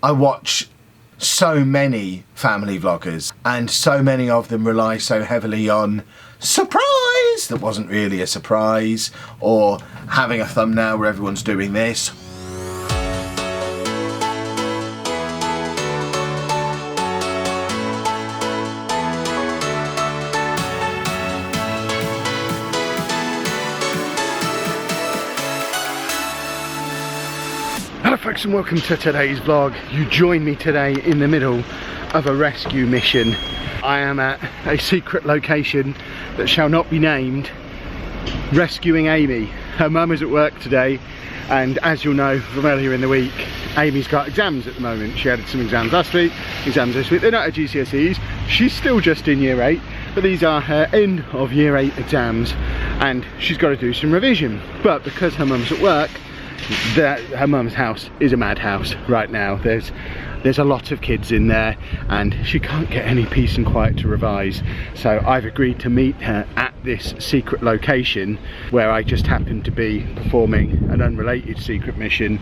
I watch so many family vloggers and so many of them rely so heavily on surprise that wasn't really a surprise, or having a thumbnail where everyone's doing this. Hello folks and welcome to today's vlog. You join me today in the middle of a rescue mission. I am at a secret location that shall not be named, rescuing Amy. Her mum is at work today, and as you'll know from earlier in the week, Amy's got exams at the moment. She had some exams last week, exams this week. They're not her GCSEs, she's still just in year 8, but these are her end of year 8 exams, and she's got to do some revision. But because her mum's at work, her mum's house is a madhouse right now. There's a lot of kids in there and she can't get any peace and quiet to revise, so I've agreed to meet her at this secret location where I just happen to be performing an unrelated secret mission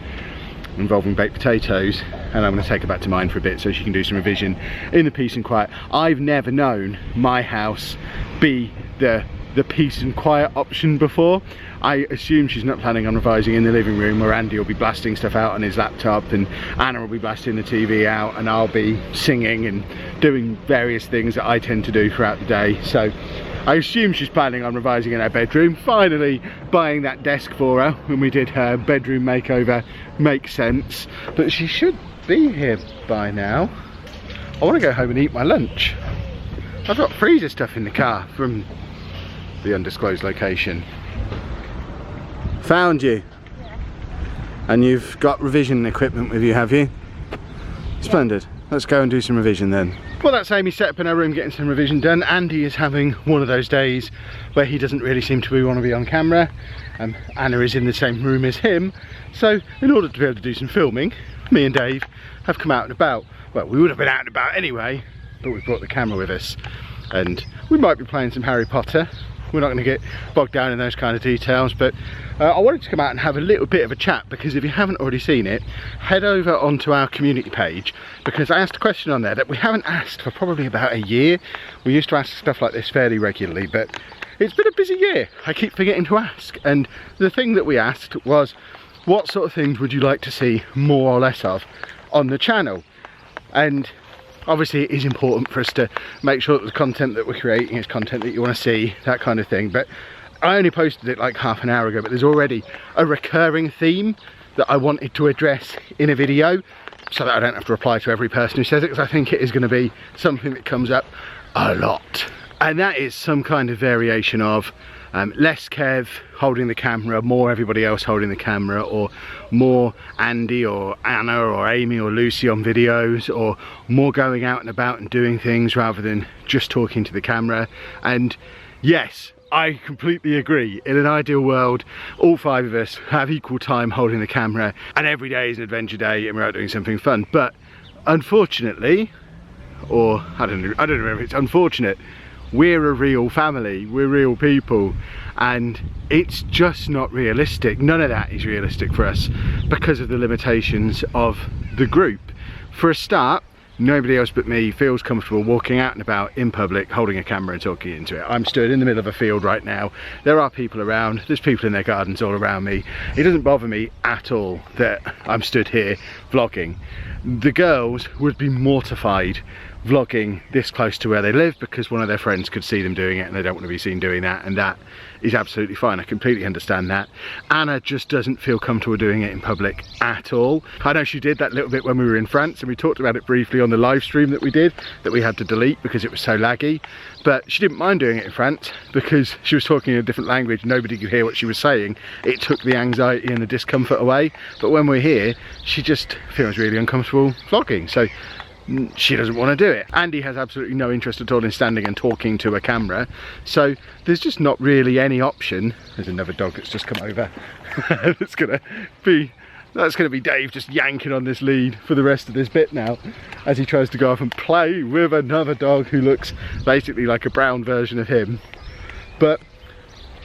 involving baked potatoes, and I'm going to take her back to mine for a bit so she can do some revision in the peace and quiet. I've never known my house be the peace and quiet option before. I assume she's not planning on revising in the living room where Andy will be blasting stuff out on his laptop and Anna will be blasting the TV out and I'll be singing and doing various things that I tend to do throughout the day. So I assume she's planning on revising in her bedroom. Finally buying that desk for her when we did her bedroom makeover makes sense, but she should be here by now. I want to go home and eat my lunch. I've got freezer stuff in the car from the undisclosed location. Found you. Yeah. And you've got revision equipment with you, have you? Splendid. Yeah. Let's go and do some revision then. Well, that's Amy set up in her room getting some revision done. Andy is having one of those days where he doesn't really seem to want to be on camera. Anna is in the same room as him. So in order to be able to do some filming, me and Dave have come out and about. Well, we would have been out and about anyway, but we've brought the camera with us. And we might be playing some Harry Potter. We're not going to get bogged down in those kind of details, but I wanted to come out and have a little bit of a chat, because if you haven't already seen it, head over onto our community page, because I asked a question on there that we haven't asked for probably about a year. We used to ask stuff like this fairly regularly, but it's been a busy year. I keep forgetting to ask, and the thing that we asked was, what sort of things would you like to see more or less of on the channel? And obviously it is important for us to make sure that the content that we're creating is content that you want to see, that kind of thing. But I only posted it like half an hour ago, but there's already a recurring theme that I wanted to address in a video, so that I don't have to reply to every person who says it, because I think it is going to be something that comes up a lot. And that is some kind of variation of less Kev holding the camera, more everybody else holding the camera, or more Andy or Anna or Amy or Lucy on videos, or more going out and about and doing things rather than just talking to the camera. And yes, I completely agree. In an ideal world, all 5 of us have equal time holding the camera and every day is an adventure day and we're out doing something fun. But unfortunately, or I don't know if it's unfortunate, we're a real family, we're real people, and it's just not realistic. None of that is realistic for us because of the limitations of the group. For a start, nobody else but me feels comfortable walking out and about in public holding a camera and talking into it. I'm stood in the middle of a field right now. There are people around, there's people in their gardens all around me. It doesn't bother me at all that I'm stood here vlogging. The girls would be mortified vlogging this close to where they live because one of their friends could see them doing it and they don't want to be seen doing that, and that is absolutely fine. I completely understand that. Anna just doesn't feel comfortable doing it in public at all. I know she did that little bit when we were in France, and we talked about it briefly on the live stream that we did, that we had to delete because it was so laggy, but she didn't mind doing it in France because she was talking in a different language, nobody could hear what she was saying. It took the anxiety and the discomfort away, but when we're here she just feels really uncomfortable vlogging, so she doesn't want to do it. Andy has absolutely no interest at all in standing and talking to a camera, so there's just not really any option. There's another dog that's just come over. That's gonna be Dave just yanking on this lead for the rest of this bit now, as he tries to go off and play with another dog who looks basically like a brown version of him. But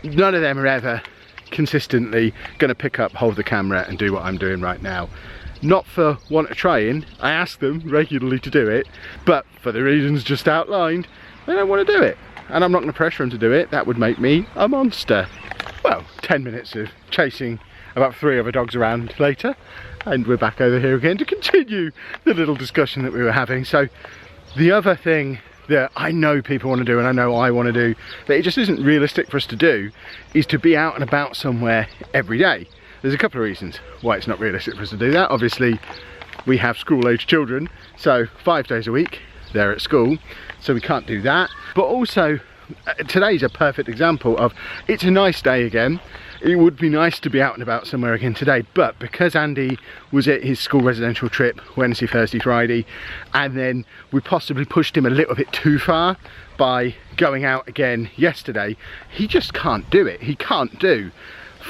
none of them are ever consistently going to pick up, hold the camera and do what I'm doing right now. not for want of trying. I ask them regularly to do it, but for the reasons just outlined, they don't want to do it. And I'm not going to pressure them to do it. That would make me a monster. Well, 10 minutes of chasing about 3 other dogs around later, and we're back over here again to continue the little discussion that we were having. So the other thing that I know people want to do, and I know I want to do, but it just isn't realistic for us to do, is to be out and about somewhere every day. There's a couple of reasons why it's not realistic for us to do that. Obviously, we have school-aged children, so 5 days a week they're at school, so we can't do that. But also, today's a perfect example of, it's a nice day again. It would be nice to be out and about somewhere again today, but because Andy was at his school residential trip Wednesday, Thursday, Friday, and then we possibly pushed him a little bit too far by going out again yesterday, he just can't do it. He can't do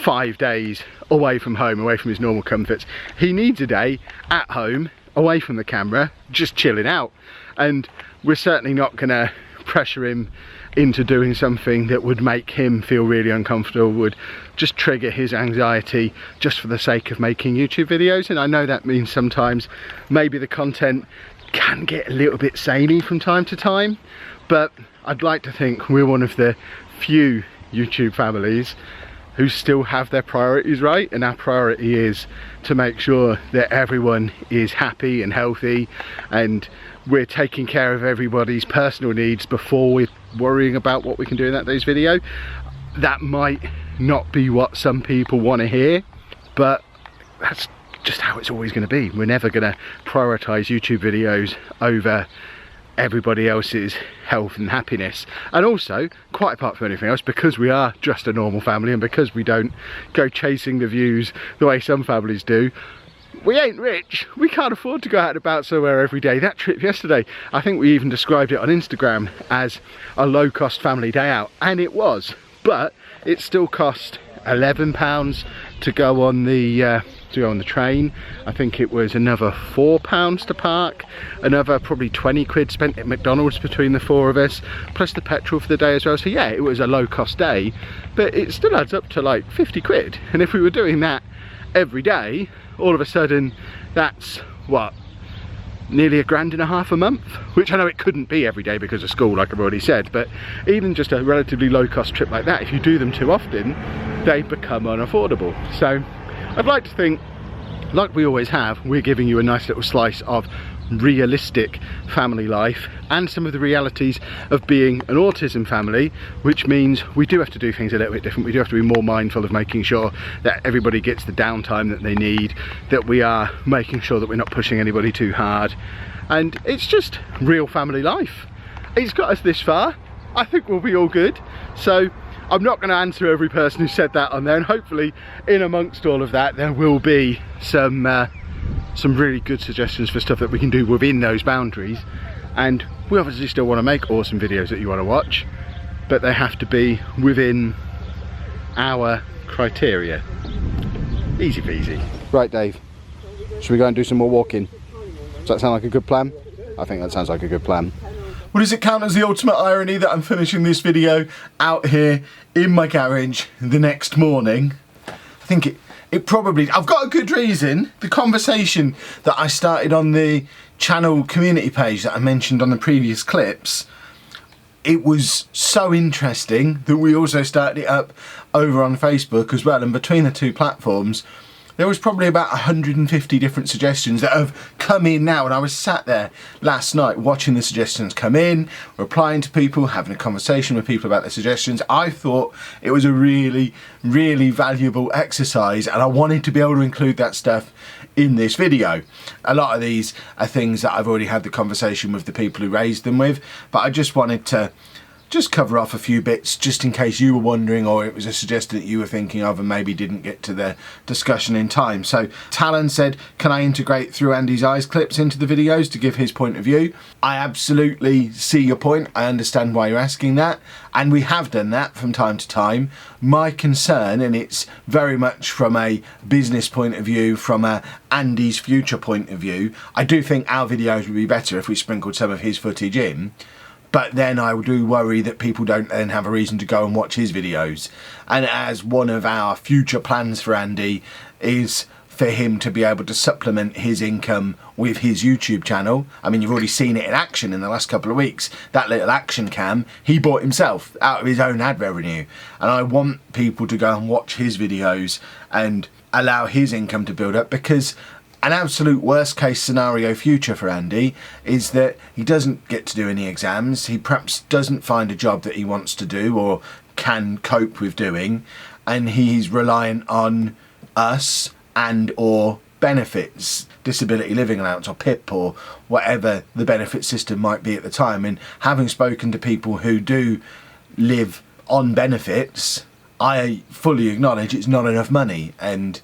5 days away from home, away from his normal comforts. He needs a day at home, away from the camera, just chilling out. And we're certainly not gonna pressure him into doing something that would make him feel really uncomfortable, would just trigger his anxiety just for the sake of making YouTube videos. And I know that means sometimes maybe the content can get a little bit samey from time to time, but I'd like to think we're one of the few YouTube families who still have their priorities right, and our priority is to make sure that everyone is happy and healthy, and we're taking care of everybody's personal needs before we're worrying about what we can do in that day's video. That might not be what some people want to hear, but that's just how it's always going to be. We're never going to prioritize YouTube videos over everybody else's health and happiness. And also, quite apart from anything else, because we are just a normal family and because we don't go chasing the views the way some families do, we ain't rich. We can't afford to go out and about somewhere every day. That trip yesterday, I think we even described it on Instagram as a low-cost family day out, and it was, but it still cost £11 to go on the train. I think it was another £4 to park, another probably 20 quid spent at McDonald's between the 4 of us, plus the petrol for the day as well. So yeah, it was a low cost day, but it still adds up to like 50 quid. And if we were doing that every day, all of a sudden that's what, nearly £1.5 a month, which I know it couldn't be every day because of school, like I've already said, but even just a relatively low cost trip like that, if you do them too often, they become unaffordable. So I'd like to think, like we always have, we're giving you a nice little slice of realistic family life and some of the realities of being an autism family, which means we do have to do things a little bit different. We do have to be more mindful of making sure that everybody gets the downtime that they need, that we are making sure that we're not pushing anybody too hard, and it's just real family life. It's got us this far. I think we'll be all good. So I'm not going to answer every person who said that on there, and hopefully in amongst all of that there will be some really good suggestions for stuff that we can do within those boundaries. And we obviously still want to make awesome videos that you want to watch, but they have to be within our criteria. Easy peasy. Right, Dave, should we go and do some more walking? Does that sound like a good plan? I think that sounds like a good plan. Well, does it count as the ultimate irony that I'm finishing this video out here in my garage the next morning? I think it probably, I've got a good reason. The conversation that I started on the channel community page that I mentioned on the previous clips, it was so interesting that we also started it up over on Facebook as well, and between the two platforms there was probably about 150 different suggestions that have come in now, and I was sat there last night watching the suggestions come in, replying to people, having a conversation with people about the suggestions. I thought it was a really, really valuable exercise, and I wanted to be able to include that stuff in this video. A lot of these are things that I've already had the conversation with the people who raised them with, but I just wanted to just cover off a few bits just in case you were wondering, or it was a suggestion that you were thinking of and maybe didn't get to the discussion in time. So Talon said, can I integrate Through Andy's Eyes clips into the videos to give his point of view? I absolutely see your point. I understand why you're asking that, and we have done that from time to time. My concern, and it's very much from a business point of view, from a Andy's future point of view, I do think our videos would be better if we sprinkled some of his footage in. But then I do worry that people don't then have a reason to go and watch his videos. And as one of our future plans for Andy is for him to be able to supplement his income with his YouTube channel. I mean, you've already seen it in action in the last couple of weeks. That little action cam, he bought himself out of his own ad revenue. And I want people to go and watch his videos and allow his income to build up, because an absolute worst case scenario future for Andy is that he doesn't get to do any exams. He perhaps doesn't find a job that he wants to do or can cope with doing. And he's reliant on us and or benefits, disability living allowance or PIP or whatever the benefit system might be at the time. And having spoken to people who do live on benefits, I fully acknowledge it's not enough money. And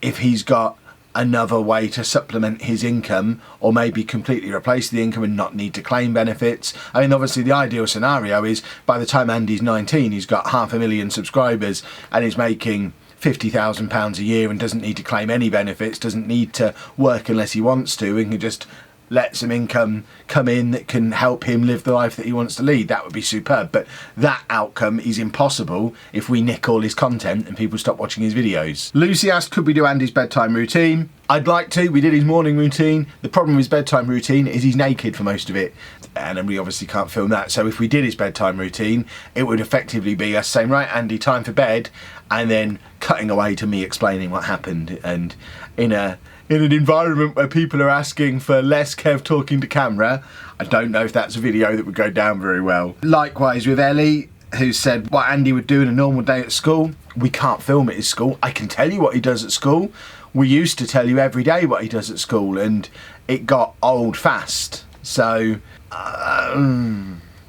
if he's got another way to supplement his income, or maybe completely replace the income and not need to claim benefits. I mean, obviously the ideal scenario is by the time Andy's 19, he's got 500,000 subscribers and is making £50,000 a year and doesn't need to claim any benefits, doesn't need to work unless he wants to, and can just let some income come in that can help him live the life that he wants to lead. That would be superb. But that outcome is impossible if we nick all his content and people stop watching his videos. Lucy asked, could we do Andy's bedtime routine? I'd like to. We did his morning routine. The problem with his bedtime routine is he's naked for most of it, and we obviously can't film that. So if we did his bedtime routine, it would effectively be us saying, right, Andy, time for bed, and then cutting away to me explaining what happened. And in an environment where people are asking for less Kev talking to camera, I don't know if that's a video that would go down very well. Likewise with Ellie, who said what Andy would do in a normal day at school. We can't film at his school. I can tell you what he does at school. We used to tell you every day what he does at school, and it got old fast. So,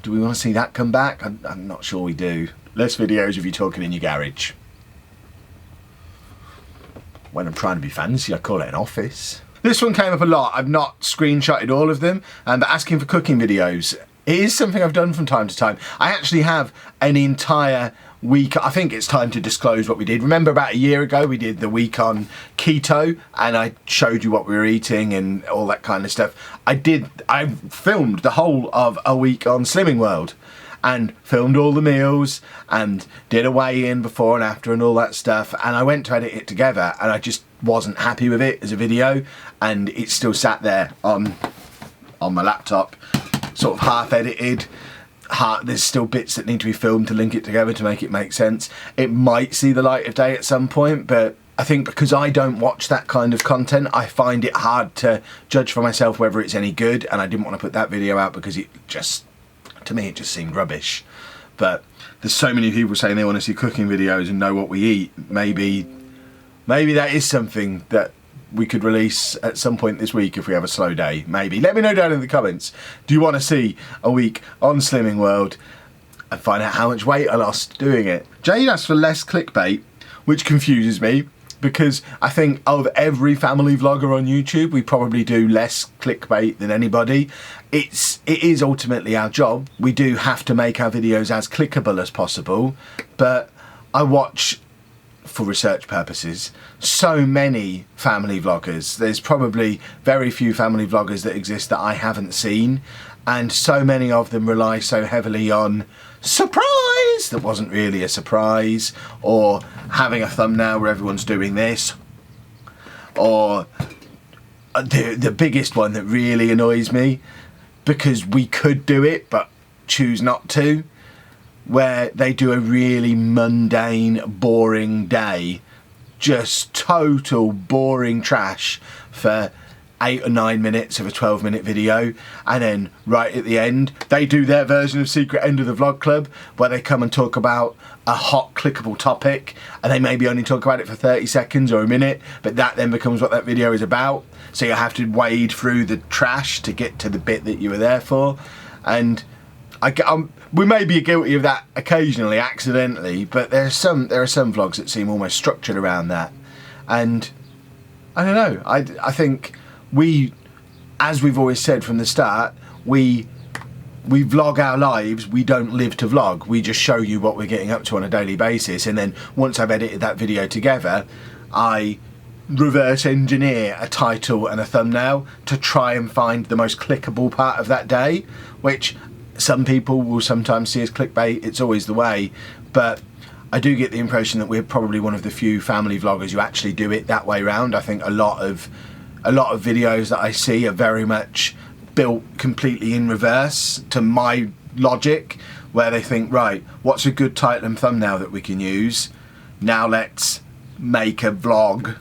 do we want to see that come back? I'm not sure we do. Less videos of you talking in your garage. When I'm trying to be fancy, I call it an office. This one came up a lot. I've not screenshotted all of them, but asking for cooking videos. It is something I've done from time to time. I actually have an entire week. I think it's time to disclose what we did. Remember about a year ago we did the week on keto, and I showed you what we were eating and all that kind of stuff. I filmed the whole of a week on Slimming World, and filmed all the meals and did a weigh-in before and after and all that stuff, and I went to edit it together and I just wasn't happy with it as a video, and it still sat there on my laptop, sort of half edited. There's still bits that need to be filmed to link it together to make it make sense. It might see the light of day at some point, but I think because I don't watch that kind of content, I find it hard to judge for myself whether it's any good, and I didn't want to put that video out because it just, to me, it just seemed rubbish. But there's so many people saying they want to see cooking videos and know what we eat. Maybe that is something that we could release at some point this week if we have a slow day. Maybe. Let me know down in the comments. Do you want to see a week on Slimming World and find out how much weight I lost doing it? Jade asked for less clickbait, which confuses me, because I think of every family vlogger on YouTube, we probably do less clickbait than anybody. It is ultimately our job. We do have to make our videos as clickable as possible, but I watch, for research purposes, so many family vloggers. There's probably very few family vloggers that exist that I haven't seen, and so many of them rely so heavily on surprise that wasn't really a surprise, or having a thumbnail where everyone's doing this, or the biggest one that really annoys me, because we could do it but choose not to, where they do a really mundane, boring day, just total boring trash for 8 or 9 minutes of a 12-minute video, and then right at the end they do their version of Secret End of the Vlog Club, where they come and talk about a hot clickable topic, and they maybe only talk about it for 30 seconds or a minute, but that then becomes what that video is about, so you have to wade through the trash to get to the bit that you were there for. And we may be guilty of that occasionally, accidentally, but there are some vlogs that seem almost structured around that. And I don't know, I think we, as we've always said from the start, we vlog our lives, we don't live to vlog. We just show you what we're getting up to on a daily basis, and then once I've edited that video together, I reverse engineer a title and a thumbnail to try and find the most clickable part of that day, which some people will sometimes see as clickbait. It's always the way, but I do get the impression that we're probably one of the few family vloggers who actually do it that way round. I think a lot of videos that I see are very much built completely in reverse to my logic, where they think, right, what's a good title and thumbnail that we can use? Now let's make a vlog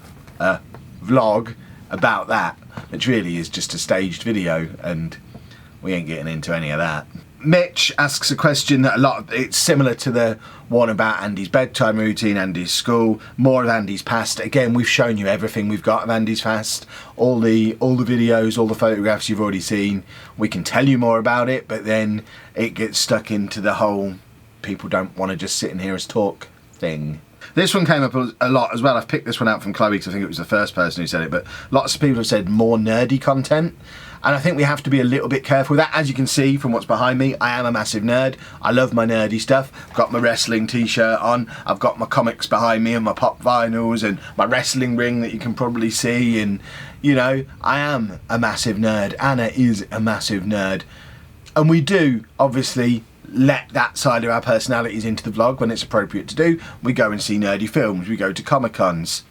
about that, which really is just a staged video, and we ain't getting into any of that. Mitch asks a question that it's similar to the one about Andy's bedtime routine, Andy's school, more of Andy's past. Again, we've shown you everything we've got of Andy's past, all the videos, all the photographs you've already seen. We can tell you more about it, but then it gets stuck into the whole people don't want to just sit and hear us talk thing. This one came up a lot as well. I've picked this one out from Chloe because I think it was the first person who said it, but lots of people have said more nerdy content. And I think we have to be a little bit careful with that. As you can see from what's behind me, I am a massive nerd. I love my nerdy stuff. I've got my wrestling t-shirt on. I've got my comics behind me and my pop vinyls and my wrestling ring that you can probably see. And, you know, I am a massive nerd. Anna is a massive nerd. And we do, obviously, let that side of our personalities into the vlog when it's appropriate to do. We go and see nerdy films. We go to Comic-Cons.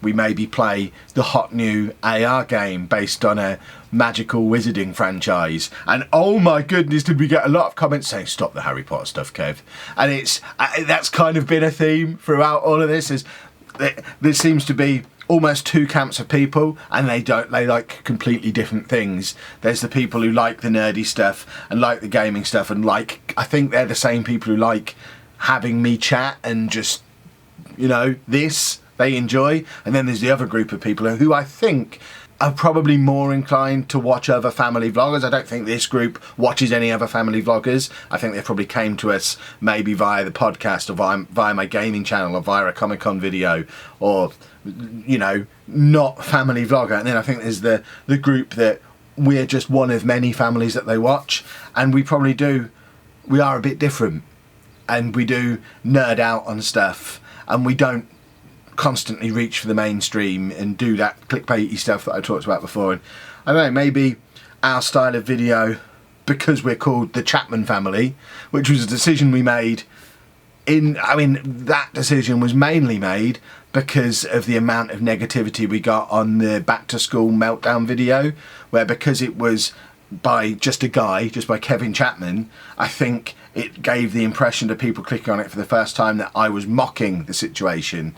We maybe play the hot new AR game based on a magical wizarding franchise. And oh my goodness, did we get a lot of comments saying, stop the Harry Potter stuff, Kev. And that's kind of been a theme throughout all of this. There seems to be almost two camps of people, and they like completely different things. There's the people who like the nerdy stuff and like the gaming stuff, and I think they're the same people who like having me chat and just, you know, this they enjoy. And then there's the other group of people who I think are probably more inclined to watch other family vloggers. I don't think this group watches any other family vloggers. I think they probably came to us maybe via the podcast or via my gaming channel or via a Comic-Con video, or, you know, not family vlogger. And then I think there's the group that we're just one of many families that they watch, and we are a bit different, and we do nerd out on stuff, and we don't constantly reach for the mainstream and do that clickbaity stuff that I talked about before. And I don't know, maybe our style of video, because we're called the Chapman Family, which was a decision we made that decision was mainly made because of the amount of negativity we got on the back to school meltdown video, where because it was by just by Kevin Chapman, I think it gave the impression to people clicking on it for the first time that I was mocking the situation.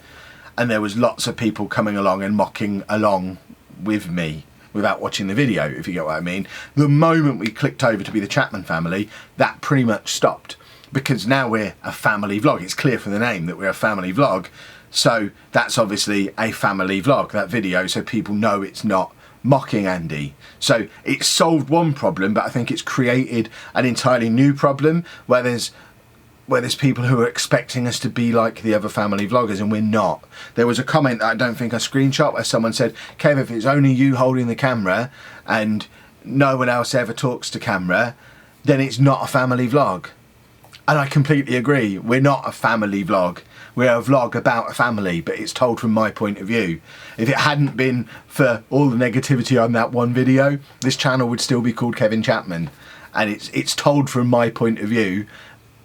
And there was lots of people coming along and mocking along with me without watching the video, if you get what I mean. The moment we clicked over to be the Chapman Family, that pretty much stopped, because now we're a family vlog. It's clear from the name that we're a family vlog, so that's obviously a family vlog, that video, so people know it's not mocking Andy. So it's solved one problem, but I think it's created an entirely new problem where there's people who are expecting us to be like the other family vloggers, and we're not. There was a comment that I don't think I screenshot where someone said, Kev, if it's only you holding the camera and no one else ever talks to camera, then it's not a family vlog. And I completely agree. We're not a family vlog. We're a vlog about a family, but it's told from my point of view. If it hadn't been for all the negativity on that one video, this channel would still be called Kevin Chapman. And it's told from my point of view,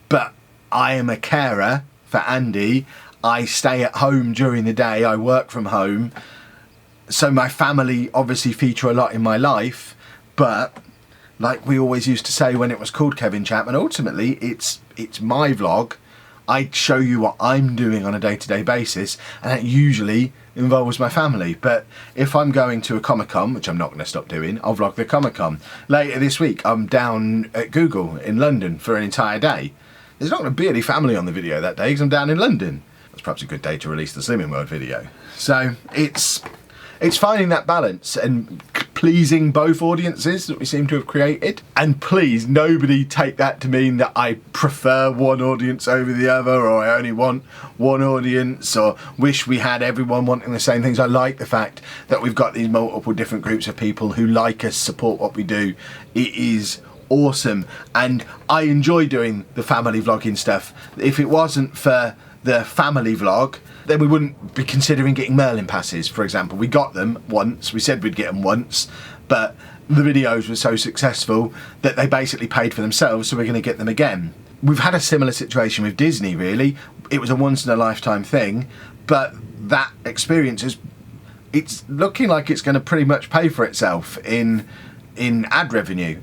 but I am a carer for Andy. I stay at home during the day. I work from home. So my family obviously feature a lot in my life, but like we always used to say when it was called Kevin Chapman, ultimately it's my vlog. I show you what I'm doing on a day-to-day basis, and that usually involves my family. But if I'm going to a Comic-Con, which I'm not going to stop doing, I'll vlog the Comic-Con. Later this week, I'm down at Google in London for an entire day. There's not going to be any family on the video that day because I'm down in London. That's perhaps a good day to release the Slimming World video. So it's finding that balance and pleasing both audiences that we seem to have created. And please, nobody take that to mean that I prefer one audience over the other, or I only want one audience, or wish we had everyone wanting the same things. I like the fact that we've got these multiple different groups of people who like us, support what we do. It is awesome, and I enjoy doing the family vlogging stuff. If it wasn't for the family vlog, then we wouldn't be considering getting Merlin passes, for example. We got them once, we said we'd get them once, but the videos were so successful that they basically paid for themselves, so we're going to get them again. we've had a similar situation with Disney, really. It was a once-in-a-lifetime thing, but that experience it's looking like it's going to pretty much pay for itself in ad revenue.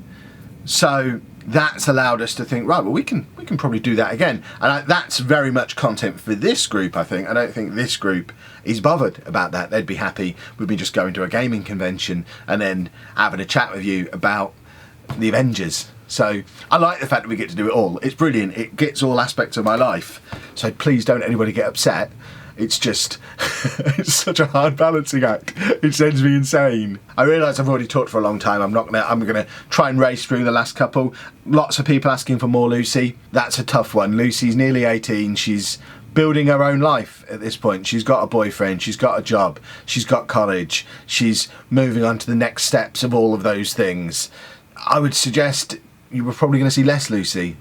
So that's allowed us to think, right, well, we can probably do that again. And that's very much content for this group, I think. I don't think this group is bothered about that. They'd be happy with me just going to a gaming convention and then having a chat with you about the Avengers. So I like the fact that we get to do it all. It's brilliant. It gets all aspects of my life. So please don't anybody get upset. It's just, it's such a hard balancing act. It sends me insane. I realise I've already talked for a long time. I'm gonna try and race through the last couple. Lots of people asking for more Lucy. That's a tough one. Lucy's nearly 18. She's building her own life at this point. She's got a boyfriend, she's got a job, she's got college, she's moving on to the next steps of all of those things. I would suggest you were probably going to see less Lucy,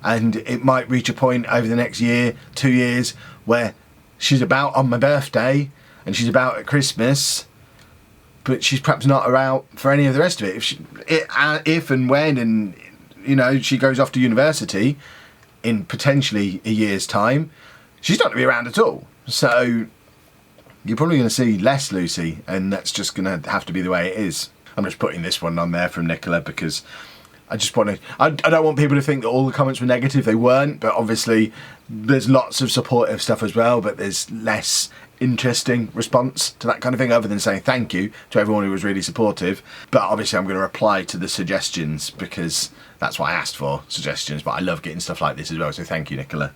and it might reach a point over the next year, 2 years, where she's about on my birthday and she's about at Christmas, but she's perhaps not around for any of the rest of it. If and when, and you know, she goes off to university in potentially a year's time, she's not going to be around at all. So you're probably going to see less Lucy, and that's just going to have to be the way it is. I'm just putting this one on there from Nicola because I just want to, I don't want people to think that all the comments were negative. They weren't, but obviously there's lots of supportive stuff as well, but there's less interesting response to that kind of thing other than saying thank you to everyone who was really supportive. But obviously I'm going to reply to the suggestions because that's what I asked for, suggestions, but I love getting stuff like this as well, so thank you, Nicola.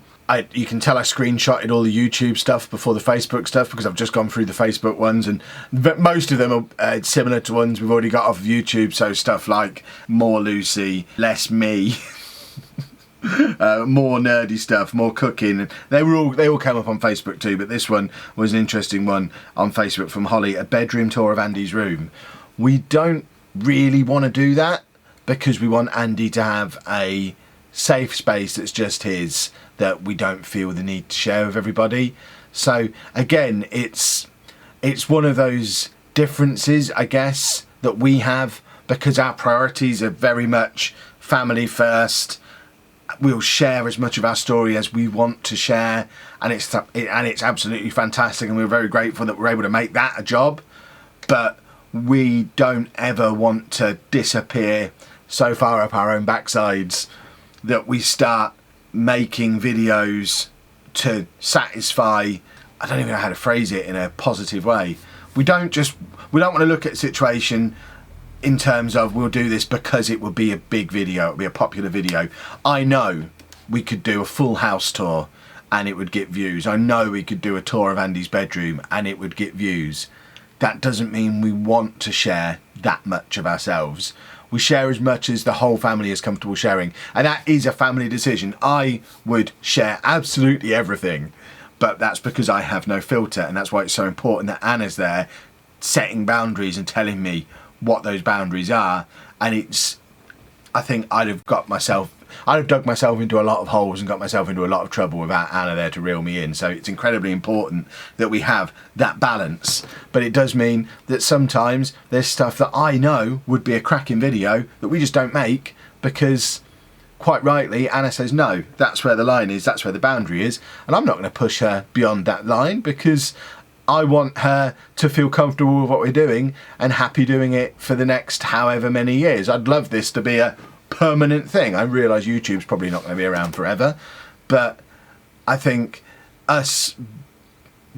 You can tell I screenshotted all the YouTube stuff before the Facebook stuff because I've just gone through the Facebook ones, and most of them are similar to ones we've already got off of YouTube. So stuff like more Lucy, less me, more nerdy stuff, more cooking. They all came up on Facebook too, but this one was an interesting one on Facebook from Holly, a bedroom tour of Andy's room. We don't really want to do that because we want Andy to have a safe space that's just his, that we don't feel the need to share with everybody. So again, it's one of those differences, I guess, that we have because our priorities are very much family first. We'll share as much of our story as we want to share, and it's absolutely fantastic, and we're very grateful that we're able to make that a job. But we don't ever want to disappear so far up our own backsides that we start making videos to satisfy, I don't even know how to phrase it in a positive way. We don't want to look at a situation in terms of we'll do this because it would be a big video, it would be a popular video. I know we could do a full house tour and it would get views. I know we could do a tour of Andy's bedroom and it would get views. That doesn't mean we want to share that much of ourselves. We share as much as the whole family is comfortable sharing, and that is a family decision. I would share absolutely everything, but that's because I have no filter, and that's why it's so important that Anna's there setting boundaries and telling me what those boundaries are. And I think I'd have dug myself into a lot of holes and got myself into a lot of trouble without Anna there to reel me in. So it's incredibly important that we have that balance. But it does mean that sometimes there's stuff that I know would be a cracking video that we just don't make because, quite rightly, Anna says no, that's where the line is, that's where the boundary is, and I'm not going to push her beyond that line because I want her to feel comfortable with what we're doing and happy doing it for the next however many years. I'd love this to be a permanent thing. I realise YouTube's probably not going to be around forever, but I think us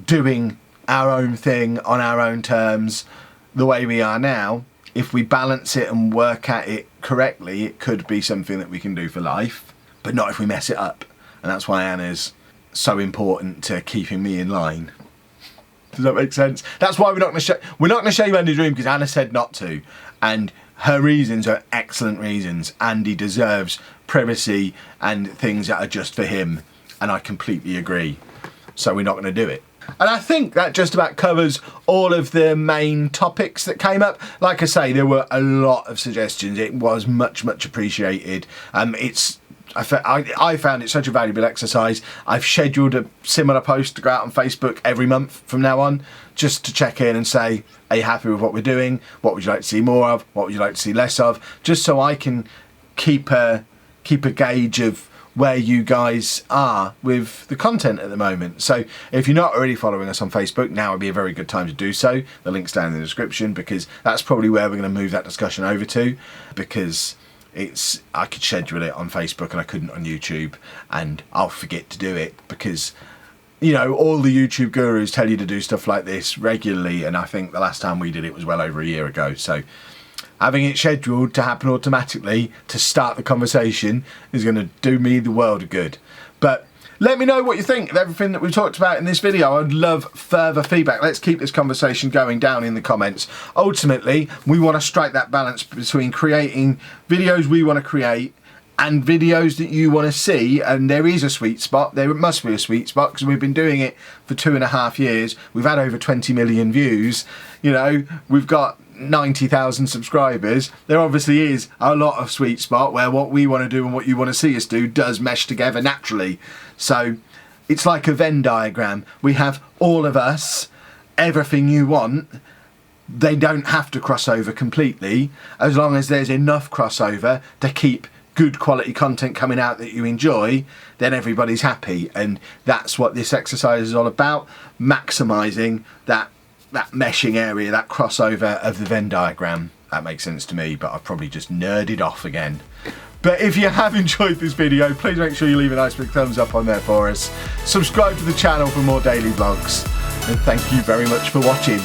doing our own thing on our own terms the way we are now, if we balance it and work at it correctly, it could be something that we can do for life, but not if we mess it up. And that's why Anna's so important to keeping me in line. Does that make sense? That's why we're not going to show you Andy's room, because Anna said not to, and her reasons are excellent reasons. Andy deserves privacy and things that are just for him, and I completely agree. So we're not going to do it. And I think that just about covers all of the main topics that came up. Like I say, there were a lot of suggestions. It was much, much appreciated. I found it such a valuable exercise. I've scheduled a similar post to go out on Facebook every month from now on, just to check in and say, are you happy with what we're doing? What would you like to see more of? What would you like to see less of? Just so I can keep a gauge of where you guys are with the content at the moment. So if you're not already following us on Facebook, now would be a very good time to do so. The link's down in the description, because that's probably where we're going to move that discussion over to, because I could schedule it on Facebook and I couldn't on YouTube, and I'll forget to do it because, you know, all the YouTube gurus tell you to do stuff like this regularly, and I think the last time we did it was well over a year ago. So having it scheduled to happen automatically to start the conversation is going to do me the world of good. But let me know what you think of everything that we've talked about in this video. I'd love further feedback. Let's keep this conversation going down in the comments. Ultimately, we want to strike that balance between creating videos we want to create and videos that you want to see, and there is a sweet spot. There must be a sweet spot, because we've been doing it for 2.5 years. We've had over 20 million views. You know, we've got 90,000 subscribers. There obviously is a lot of sweet spot where what we want to do and what you want to see us do does mesh together naturally. So it's like a Venn diagram. We have all of us, everything you want. They don't have to cross over completely, as long as there's enough crossover to keep good quality content coming out that you enjoy, then everybody's happy. And that's what this exercise is all about, maximising that meshing area, that crossover of the Venn diagram. That makes sense to me, but I've probably just nerded off again. But if you have enjoyed this video, please make sure you leave a nice big thumbs up on there for us. Subscribe to the channel for more daily vlogs, and thank you very much for watching.